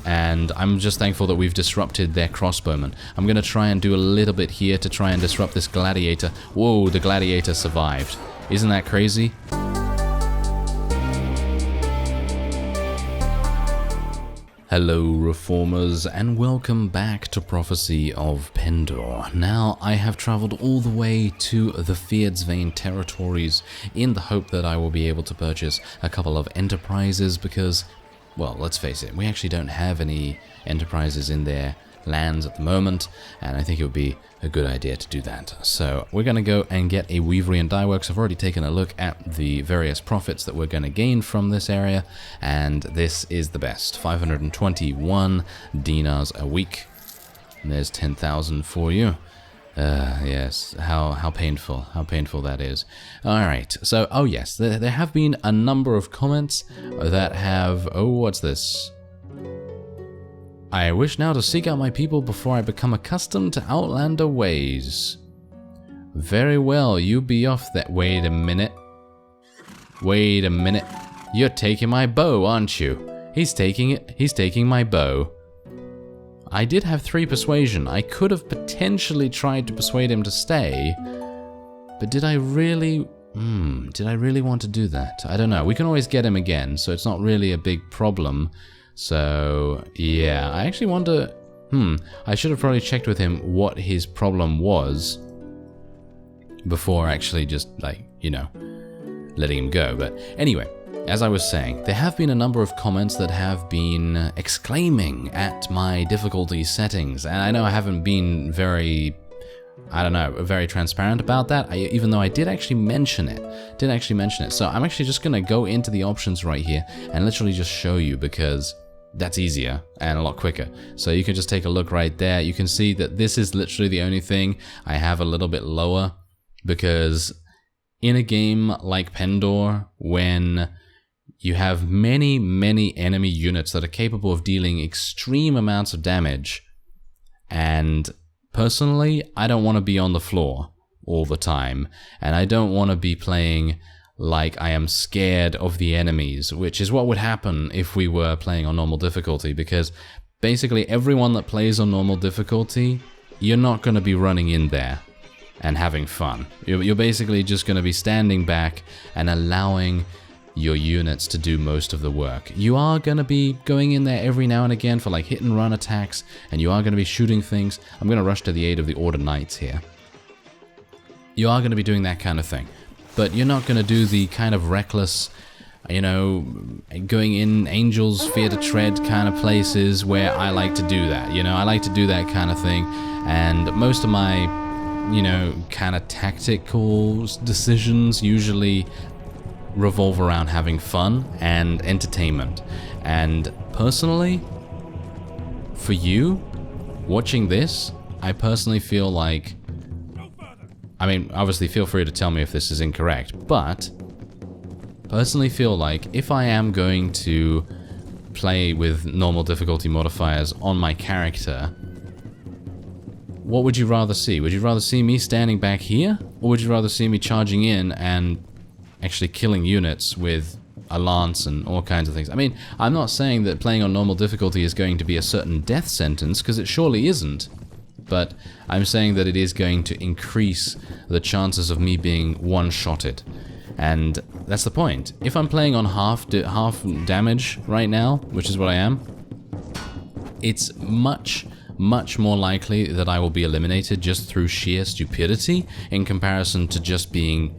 and I'm just thankful that we've disrupted their crossbowmen. I'm going to try and do a little bit here to try and disrupt this gladiator. Whoa, the gladiator survived. Isn't that crazy? Hello reformers, and welcome back to Prophecy of Pendor. Now, I have travelled all the way to the Fyhrr territories in the hope that I will be able to purchase a couple of enterprises because, well, let's face it, we actually don't have any enterprises in their lands at the moment, and I think it would be a good idea to do that. So we're going to go and get a weavery and dye works. I've already taken a look at the various profits that we're going to gain from this area, and this is the best. 521 dinars a week. And there's 10,000 for you. Yes, how painful that is. Alright, so, oh yes, there have been a number of comments that have, oh, what's this? I wish now to seek out my people before I become accustomed to outlander ways. Very well, you be off that. Wait a minute. Wait a minute. You're taking my bow, aren't you? He's taking it. He's taking my bow. I did have 3 persuasion. I could have potentially tried to persuade him to stay. But did I really... did I really want to do that? I don't know. We can always get him again, so it's not really a big problem. So, yeah, I actually wonder... I should have probably checked with him what his problem was before actually just, like, you know, letting him go. But anyway, as I was saying, there have been a number of comments that have been exclaiming at my difficulty settings. And I know I haven't been very... I don't know, very transparent about that, even though I did actually mention it. So I'm actually just going to go into the options right here and literally just show you because that's easier and a lot quicker. So you can just take a look right there. You can see that this is literally the only thing I have a little bit lower because in a game like Pendor, when you have many, many enemy units that are capable of dealing extreme amounts of damage, and personally, I don't want to be on the floor all the time, and I don't want to be playing like I am scared of the enemies, which is what would happen if we were playing on normal difficulty, because basically everyone that plays on normal difficulty, you're not going to be running in there and having fun. You're basically just going to be standing back and allowing your units to do most of the work. You are going to be going in there every now and again for like hit and run attacks, and you are going to be shooting things. I'm going to rush to the aid of the Order Knights here. You are going to be doing that kind of thing, but you're not going to do the kind of reckless, you know, going in Angels Fear to Tread kind of places where I like to do that. You know, I like to do that kind of thing, and most of my, you know, kind of tactical decisions usually revolve around having fun and entertainment. And personally, for you, watching this, I personally feel like... I mean, obviously feel free to tell me if this is incorrect, but personally feel like if I am going to play with normal difficulty modifiers on my character, what would you rather see? Would you rather see me standing back here? Or would you rather see me charging in and actually killing units with a lance and all kinds of things? I mean, I'm not saying that playing on normal difficulty is going to be a certain death sentence, because it surely isn't. But I'm saying that it is going to increase the chances of me being one-shotted. And that's the point. If I'm playing on half damage right now, which is what I am, it's much more likely that I will be eliminated just through sheer stupidity in comparison to just being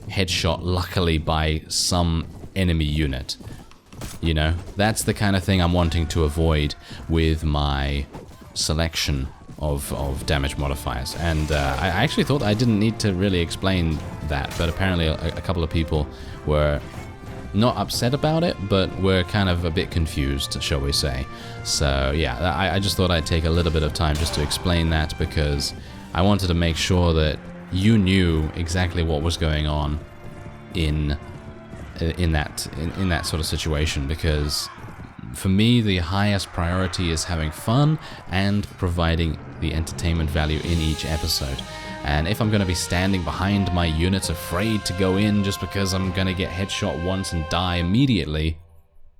headshot luckily by some enemy unit. You know, that's the kind of thing I'm wanting to avoid with my selection of damage modifiers. And I actually thought I didn't need to really explain that, but apparently a couple of people were not upset about it, but were kind of a bit confused, shall we say. So yeah, I just thought I'd take a little bit of time just to explain that, because I wanted to make sure that you knew exactly what was going on in that sort of situation, because for me the highest priority is having fun and providing the entertainment value in each episode. And if I'm going to be standing behind my units afraid to go in just because I'm going to get headshot once and die immediately,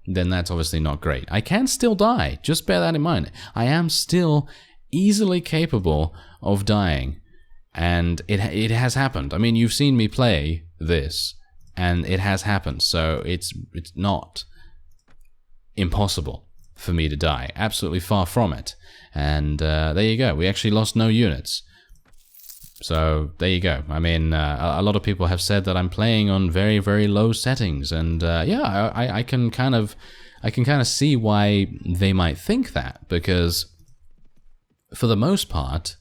then that's obviously not great. I can still die, just bear that in mind. I am still easily capable of dying, and it has happened. I mean, you've seen me play this, and it has happened, so it's not impossible for me to die. Absolutely far from it. And there you go. We actually lost no units. So there you go. I mean, a lot of people have said that I'm playing on very, very low settings, and yeah, I can kind of see why they might think that, because for the most part,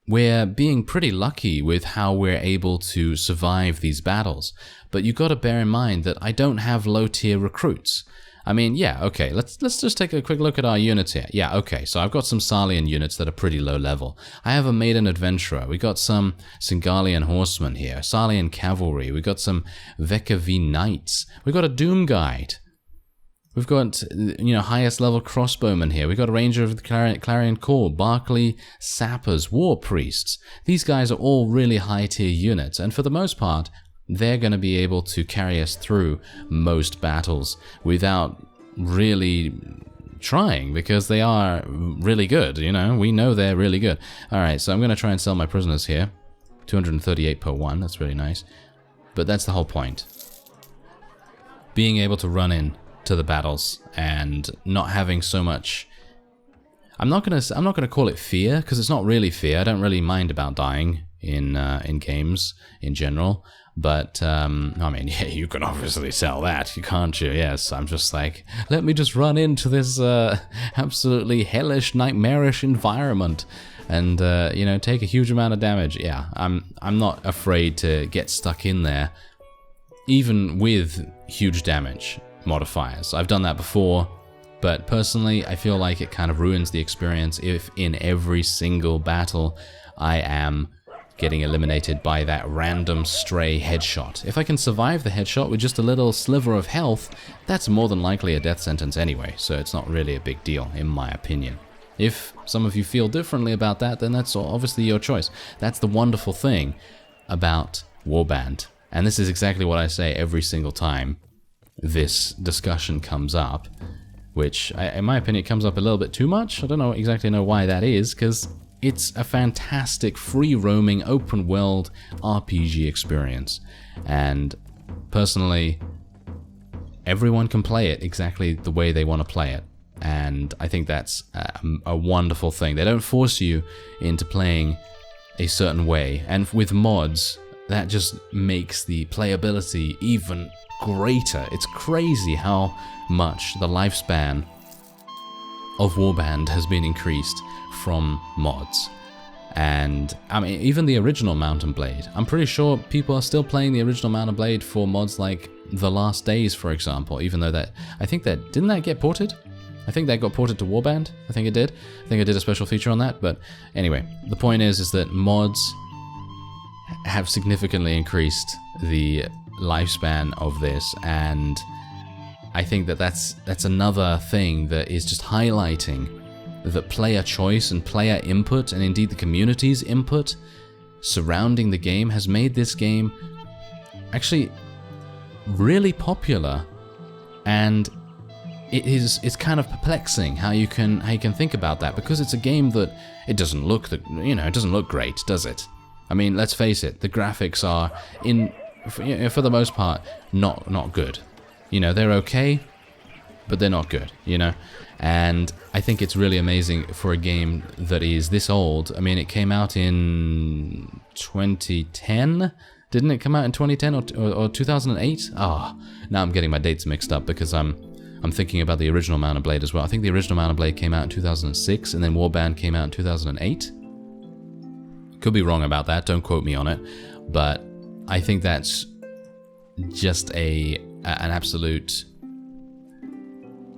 we're being pretty lucky with how we're able to survive these battles. But you've got to bear in mind that I don't have low-tier recruits. I mean, yeah, okay, let's just take a quick look at our units here. Yeah, okay, so I've got some Sarlian units that are pretty low level. I have a Maiden Adventurer. We got some Singalian Horsemen here, Sarlian Cavalry. We got some Vekavi Knights. We got a Doom Guide. We've got, you know, highest level crossbowmen here. We've got a Ranger of the Clarion Call, Barclay Sappers, War Priests. These guys are all really high tier units, and for the most part, they're going to be able to carry us through most battles without really trying, because they are really good, you know? We know they're really good. Alright, so I'm going to try and sell my prisoners here. 238 per one, that's really nice. But that's the whole point. Being able to run in to the battles and not having so much... I'm not gonna call it fear, because it's not really fear. I don't really mind about dying in games in general. But, I mean, yeah, you can obviously sell that, can't you? Yes, I'm just like, let me just run into this absolutely hellish, nightmarish environment and, you know, take a huge amount of damage. Yeah, I'm not afraid to get stuck in there, even with huge damage modifiers. I've done that before, but personally, I feel like it kind of ruins the experience if in every single battle I am getting eliminated by that random stray headshot. If I can survive the headshot with just a little sliver of health, that's more than likely a death sentence anyway, so it's not really a big deal, in my opinion. If some of you feel differently about that, then that's obviously your choice. That's the wonderful thing about Warband. And this is exactly what I say every single time this discussion comes up, which, in my opinion, comes up a little bit too much. I don't exactly know why that is, because it's a fantastic free-roaming, open-world RPG experience. And personally, everyone can play it exactly the way they want to play it. And I think that's a wonderful thing. They don't force you into playing a certain way. And with mods, that just makes the playability even greater. It's crazy how much the lifespan of Warband has been increased from mods. And I mean, even the original Mount and Blade, I'm pretty sure people are still playing the original Mount and Blade for mods like The Last Days, for example, even though didn't that get ported? I think that got ported to Warband. I think it did. I think I did a special feature on that, but anyway, the point is that mods have significantly increased the lifespan of this, and I think that's another thing that is just highlighting that player choice and player input, and indeed the community's input surrounding the game, has made this game actually really popular. And it's kind of perplexing how you can think about that, because it's a game that it doesn't look great, does it? I mean, let's face it, the graphics are for the most part not good. You know, they're okay, but they're not good, you know? And I think it's really amazing for a game that is this old. I mean, it came out in 2010? Didn't it come out in 2010 or 2008? Oh, now I'm getting my dates mixed up, because I'm thinking about the original Mount and Blade as well. I think the original Mount and Blade came out in 2006, and then Warband came out in 2008. Could be wrong about that, don't quote me on it. But I think that's just an absolute...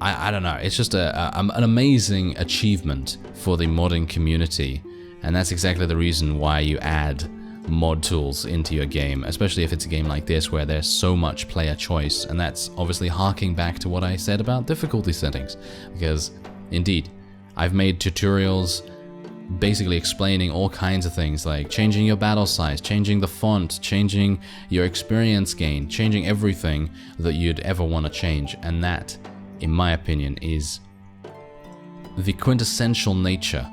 I don't know, it's just an amazing achievement for the modding community, and that's exactly the reason why you add mod tools into your game, especially if it's a game like this where there's so much player choice. And that's obviously harking back to what I said about difficulty settings, because indeed, I've made tutorials basically explaining all kinds of things, like changing your battle size, changing the font, changing your experience gain, changing everything that you'd ever want to change, and that in my opinion, is the quintessential nature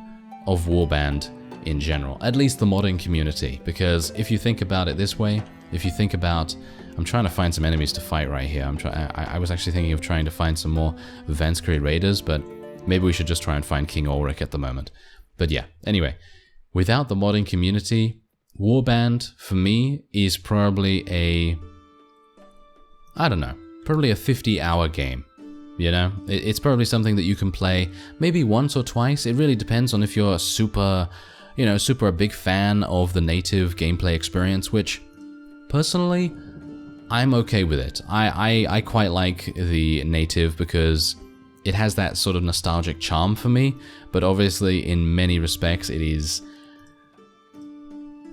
of Warband in general, at least the modding community. Because if you think about it this way, if you think about, I'm trying to find some enemies to fight right here. I was actually thinking of trying to find some more Vanskri Raiders, but maybe we should just try and find King Ulrich at the moment. But yeah, anyway, without the modding community, Warband, for me, is probably probably a 50-hour game. You know, it's probably something that you can play maybe once or twice. It really depends on if you're a super a big fan of the native gameplay experience, which, personally, I'm okay with it. I quite like the native because it has that sort of nostalgic charm for me, but obviously in many respects it is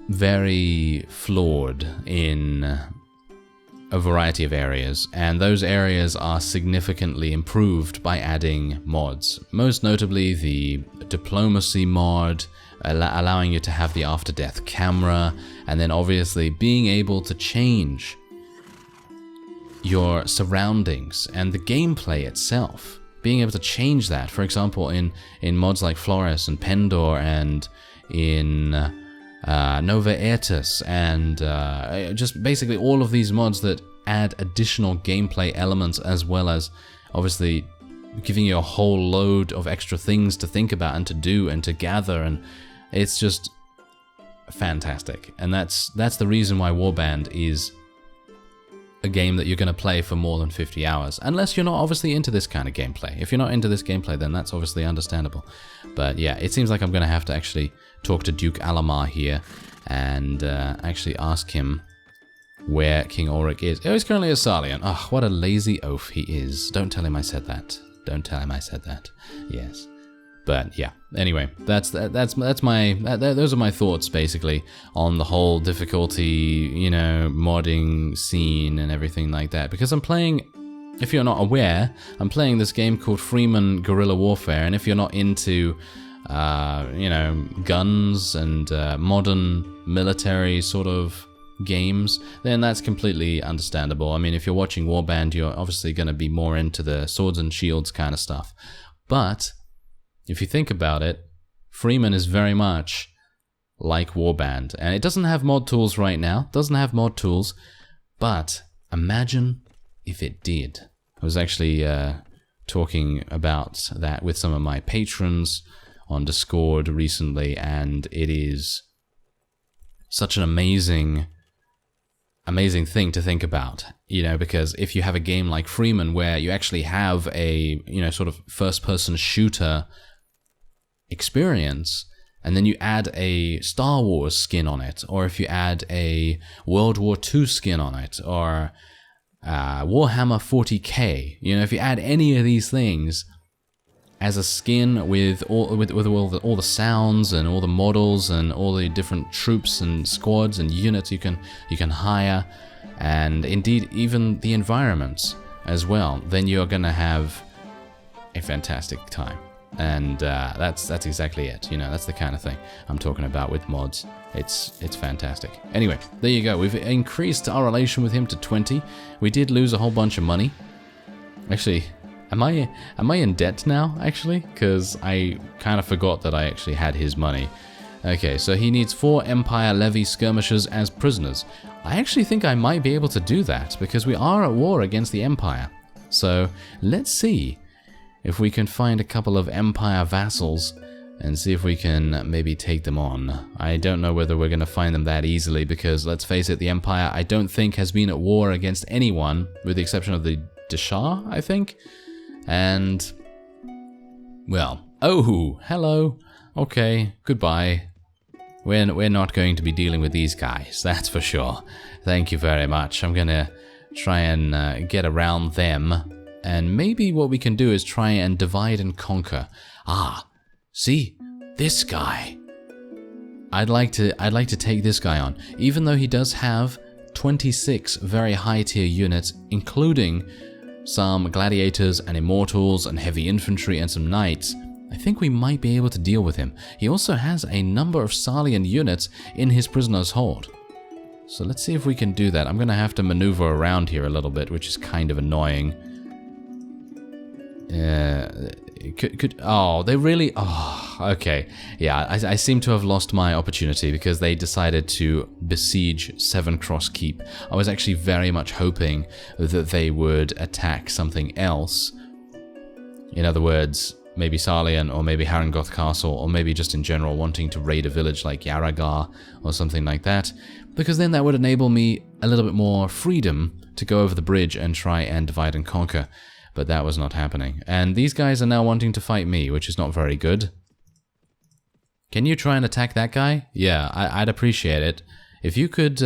very flawed in a variety of areas, and those areas are significantly improved by adding mods. Most notably the diplomacy mod, allowing you to have the after-death camera, and then obviously being able to change your surroundings and the gameplay itself. Being able to change that, for example, in mods like Flores and Pendor and in Nova Aetus and just basically all of these mods that add additional gameplay elements, as well as obviously giving you a whole load of extra things to think about and to do and to gather, and it's just fantastic. And that's the reason why Warband is a game that you're going to play for more than 50 hours, unless you're not obviously into this kind of gameplay. If you're not into this gameplay, then that's obviously understandable. But yeah, it seems like I'm going to have to actually talk to Duke Alamar here and actually ask him where King Ulrich is. Oh, he's currently a Salian. Oh, what a lazy oaf he is. Don't tell him I said that. Don't tell him I said that. Yes. But yeah, anyway, those are my thoughts basically on the whole difficulty, modding scene and everything like that. Because I'm playing, if you're not aware, I'm playing this game called Freeman Guerrilla Warfare, and if you're not into, guns and modern military sort of games, then that's completely understandable. I mean, if you're watching Warband, you're obviously going to be more into the swords and shields kind of stuff. But if you think about it, Freeman is very much like Warband, and it doesn't have mod tools right now, but imagine if it did. I was actually talking about that with some of my patrons on Discord recently, and it is such an amazing thing to think about, because if you have a game like Freeman where you actually have a, sort of first-person shooter experience, and then you add a Star Wars skin on it, or if you add a World War II skin on it, or Warhammer 40k, if you add any of these things as a skin with all the sounds and all the models and all the different troops and squads and units you can hire, and indeed even the environments as well, then you're gonna have a fantastic time. And that's exactly it. That's the kind of thing I'm talking about with mods. It's fantastic. Anyway, there you go. We've increased our relation with him to 20. We did lose a whole bunch of money. Actually, am I in debt now, actually? Because I kind of forgot that I actually had his money. Okay, so he needs 4 Empire Levy skirmishers as prisoners. I actually think I might be able to do that, because we are at war against the Empire. So, let's see if we can find a couple of Empire vassals and see if we can maybe take them on. I don't know whether we're going to find them that easily, because let's face it, the Empire I don't think has been at war against anyone, with the exception of the Shah, I think. And, well, oh, hello. Okay, goodbye. We're not going to be dealing with these guys, that's for sure. Thank you very much. I'm going to try and get around them. And maybe what we can do is try and divide and conquer. Ah, see, this guy. I'd like to take this guy on, even though he does have 26 very high tier units, including some gladiators and immortals and heavy infantry and some knights. I think we might be able to deal with him. He also has a number of Salian units in his prisoner's hold. So let's see if we can do that. I'm going to have to maneuver around here a little bit, which is kind of annoying. Oh, they really... Oh, okay. Yeah, I seem to have lost my opportunity because they decided to besiege Seven Cross Keep. I was actually very much hoping that they would attack something else. In other words, maybe Sarlian or maybe Harengoth Castle, or maybe just in general wanting to raid a village like Yaragar or something like that, because then that would enable me a little bit more freedom to go over the bridge and try and divide and conquer. But that was not happening. And these guys are now wanting to fight me, which is not very good. Can you try and attack that guy? Yeah, I'd appreciate it. If you could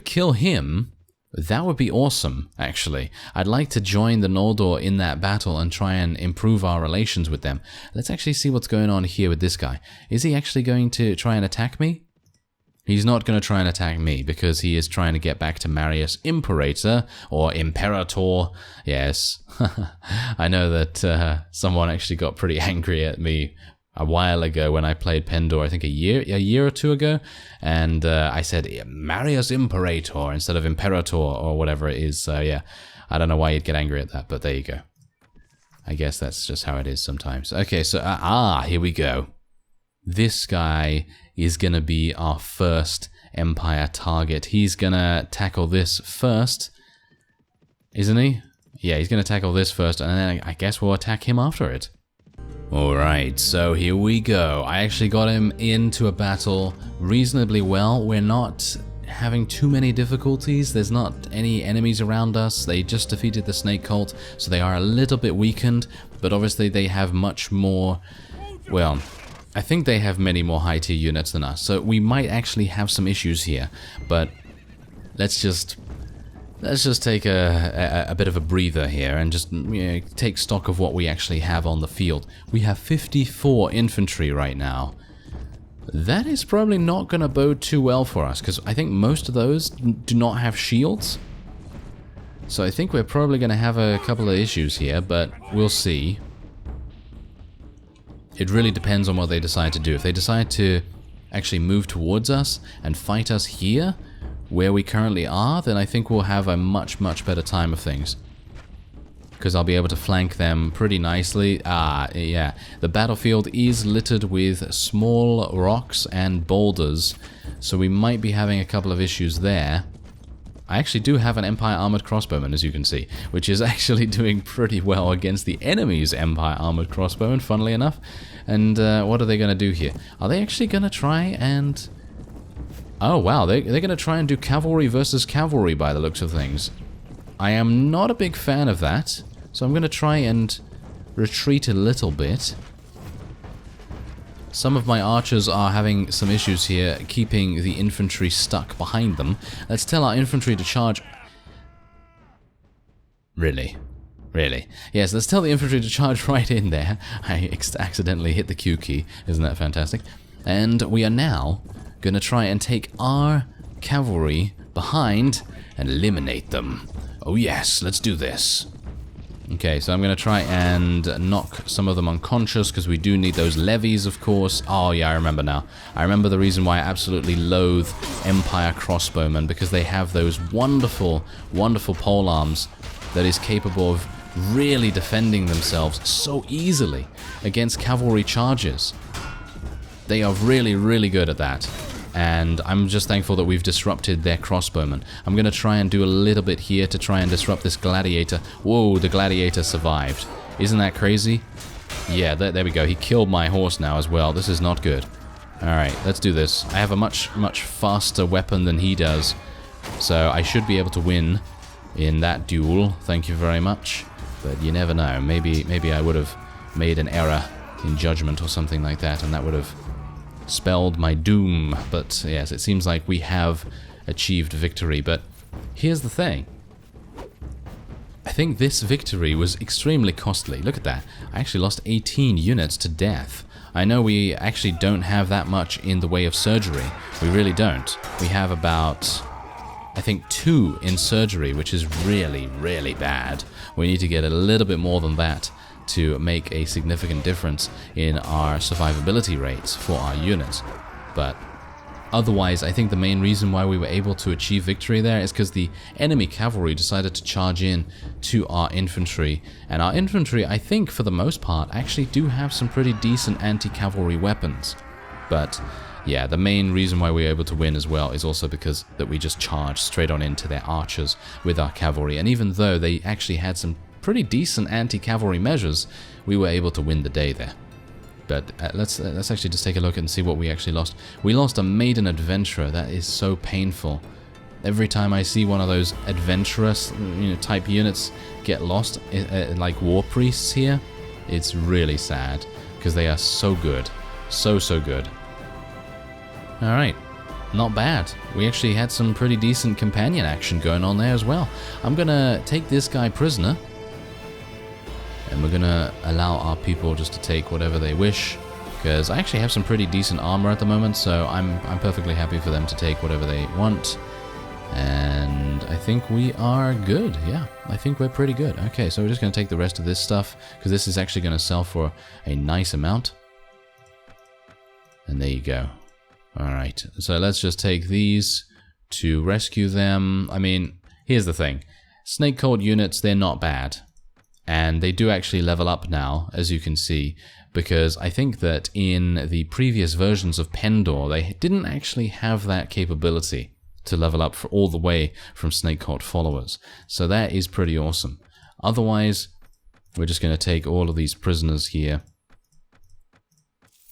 kill him, that would be awesome, actually. I'd like to join the Noldor in that battle and try and improve our relations with them. Let's actually see what's going on here with this guy. Is he actually going to try and attack me? He's not going to try and attack me because he is trying to get back to Marius Imperator, or Imperator. Yes, I know that someone actually got pretty angry at me a while ago when I played Pendor, I think a year or two ago, and I said Marius Imperator instead of Imperator or whatever it is. So yeah, I don't know why you'd get angry at that, but there you go. I guess that's just how it is sometimes. Okay, so here we go. This guy is going to be our first Empire target. He's going to tackle this first, isn't he? Yeah, he's going to tackle this first, and then I guess we'll attack him after it. Alright, so here we go. I actually got him into a battle reasonably well. We're not having too many difficulties. There's not any enemies around us. They just defeated the Snake Cult, so they are a little bit weakened, but obviously they have much more, well, I think they have many more high tier units than us, so we might actually have some issues here, but let's just take a bit of a breather here and just take stock of what we actually have on the field. We have 54 infantry right now. That is probably not going to bode too well for us, because I think most of those do not have shields. So I think we're probably going to have a couple of issues here, but we'll see. It really depends on what they decide to do. If they decide to actually move towards us and fight us here, where we currently are, then I think we'll have a much better time of things. Because I'll be able to flank them pretty nicely. Yeah. The battlefield is littered with small rocks and boulders, so we might be having a couple of issues there. I actually do have an Empire Armored Crossbowman, as you can see, which is actually doing pretty well against the enemy's Empire Armored Crossbowman, funnily enough. And what are they going to do here? Are they actually going to try and... Oh, wow, they're going to try and do cavalry versus cavalry by the looks of things. I am not a big fan of that, so I'm going to try and retreat a little bit. Some of my archers are having some issues here, keeping the infantry stuck behind them. Let's tell our infantry to charge... Really? Really? Yes, let's tell the infantry to charge right in there. I accidentally hit the Q key. Isn't that fantastic? And we are now going to try and take our cavalry behind and eliminate them. Oh yes, let's do this. Okay, so I'm going to try and knock some of them unconscious, because we do need those levies, of course. Oh, yeah, I remember now. I remember the reason why I absolutely loathe Empire Crossbowmen, because they have those wonderful, wonderful polearms that is capable of really defending themselves so easily against cavalry charges. They are really, really good at that. And I'm just thankful that we've disrupted their crossbowmen. I'm going to try and do a little bit here to try and disrupt this gladiator. Whoa, the gladiator survived. Isn't that crazy? Yeah, there we go. He killed my horse now as well. This is not good. Alright, let's do this. I have a much faster weapon than he does, so I should be able to win in that duel. Thank you very much. But you never know. Maybe I would have made an error in judgment or something like that, and that would have spelled my doom. But yes, it seems like we have achieved victory. But here's the thing. I think this victory was extremely costly. Look at that. I actually lost 18 units to death. I know we actually don't have that much in the way of surgery. We really don't. We have about, I think, 2 in surgery, which is really, really bad. We need to get a little bit more than that to make a significant difference in our survivability rates for our units. But Otherwise, I think the main reason why we were able to achieve victory there is because the enemy cavalry decided to charge in to our infantry. And our infantry, I think, for the most part, actually do have some pretty decent anti-cavalry weapons. But yeah, the main reason why we were able to win as well is also because that we just charged straight on into their archers with our cavalry. And even though they actually had some pretty decent anti-cavalry measures, we were able to win the day there. But let's actually just take a look and see what we actually lost. We lost a maiden adventurer. That is so painful. Every time I see one of those adventurous, type units get lost, like war priests here, it's really sad because they are so good, so good. All right, not bad. We actually had some pretty decent companion action going on there as well. I'm gonna take this guy prisoner. And we're gonna allow our people just to take whatever they wish, because I actually have some pretty decent armor at the moment, so I'm perfectly happy for them to take whatever they want. And I think we are good. Yeah, I think we're pretty good. Okay, so we're just gonna take the rest of this stuff, because this is actually gonna sell for a nice amount. And there you go. Alright, so let's just take these to rescue them. I mean, here's the thing. Snake Cold units, they're not bad. And they do actually level up now, as you can see, because I think that in the previous versions of Pendor, they didn't actually have that capability to level up for all the way from Snake Cold followers. So that is pretty awesome. Otherwise, we're just going to take all of these prisoners here.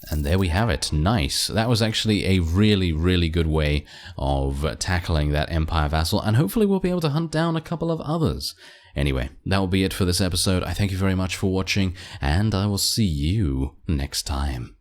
And there we have it. Nice. That was actually a really good way of tackling that Empire vassal, and hopefully we'll be able to hunt down a couple of others. Anyway, that will be it for this episode. I thank you very much for watching, and I will see you next time.